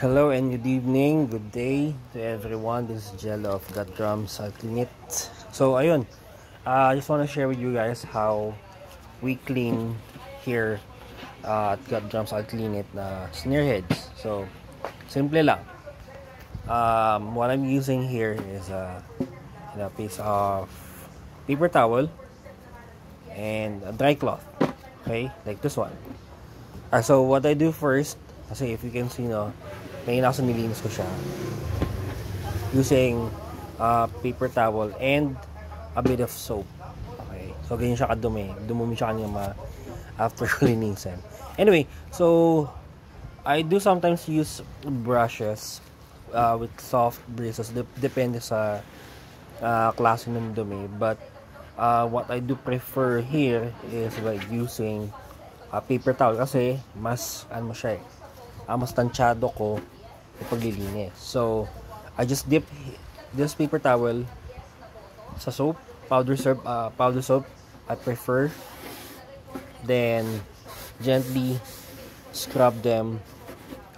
Hello and good evening, good day to everyone. This is Jello of Got Drums. I'll clean it. So ayun, I just want to share with you guys how we clean here at Got Drums. I'll clean it na snare heads. So simple lang. What I'm using here is a piece of paper towel and a dry cloth. Okay, like this one. So what I do first, kasi if you can see, no, kanina kasi nilinis ko siya using paper towel and a bit of soap. Okay, so ganyan siya kadumi. Dumumi siya kanina after linisin. Anyway, so I do sometimes use brushes with soft bristles. Depende sa klase ng dumi. But what I do prefer here is like using paper towel kasi mas siya mas tansyado ko paglilinis. So I just dip this paper towel sa soap, powder soap I prefer, then gently scrub them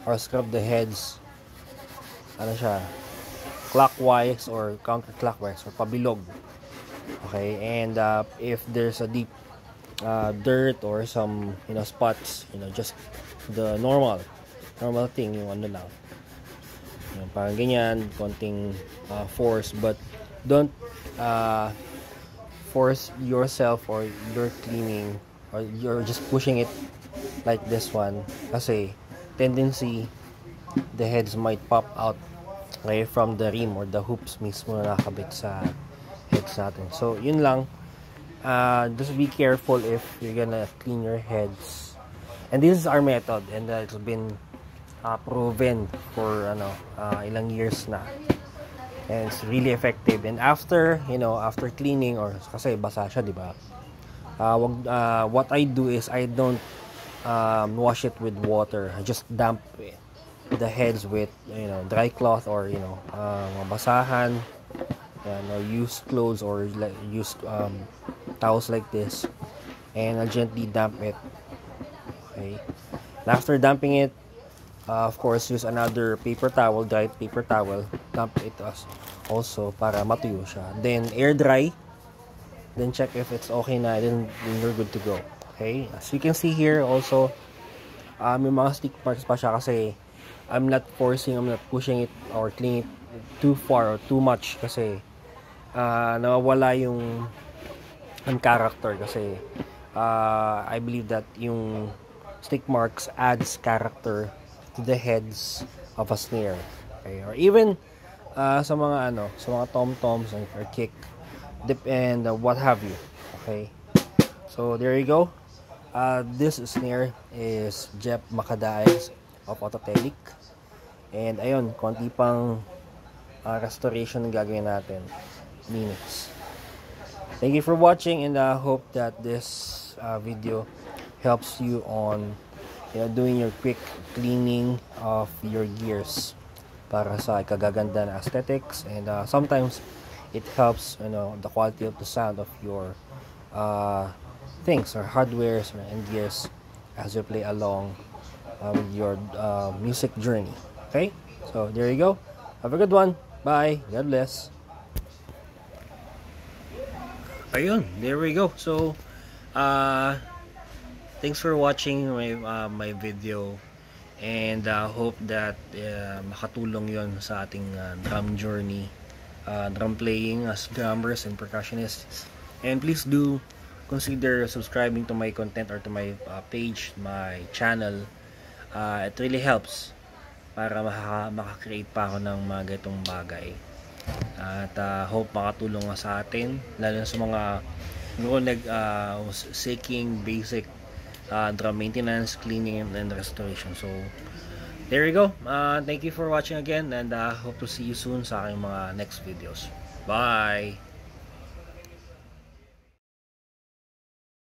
or scrub the heads clockwise or counterclockwise or pabilog. Okay, and if there's a deep dirt or some spots, just the normal thing, yung lang, parang ganyan, konting force, but don't force yourself or you're cleaning or you're just pushing it like this one, kasi tendency the heads might pop out from the rim or the hoops mismo na nakabit sa heads natin. So yun lang, just be careful if you're gonna clean your heads. And this is our method, and it's been proven for ilang years na, and it's really effective. And after cleaning, or kasi basa siya, di ba? What I do is I don't wash it with water. I just damp the heads with dry cloth or basahan, or used clothes, or used towels like this, and I'll gently damp it. Okay, and after damping it, of course, use another paper towel, dry paper towel, damp it also para matuyo siya. Then air dry, then check if it's okay na, then you're good to go. Okay, as you can see here also, may mga stick marks pa siya kasi I'm not pushing it or cleaning it too far or too much, kasi nawawala yung character, kasi I believe that yung stick marks adds character to the heads of a snare, okay? Or even sa mga tom-toms or kick, and what have you. Okay, so there you go. This snare is Jeff Macadaes of Autotelic, and ayun, konti pang restoration ng gagawin natin, minutes. Thank you for watching, and I hope that this video helps you on doing your quick cleaning of your gears para sa kagaganda na aesthetics, and sometimes it helps the quality of the sound of your things or hardwares and gears as you play along with your music journey. Okay, so there you go. Have a good one. Bye. God bless. Ayun, there we go. So thanks for watching my video, and hope that makatulong yon sa ating drum journey, drum playing as drummers and percussionists. And please do consider subscribing to my content or to my page, my channel. It really helps para makakreate pa ako ng mga ganitong bagay, at hope makatulong sa atin, lalo sa mga seeking basic drum maintenance, cleaning, and restoration. So there you go. Thank you for watching again, and hope to see you soon sa aking mga next videos. Bye.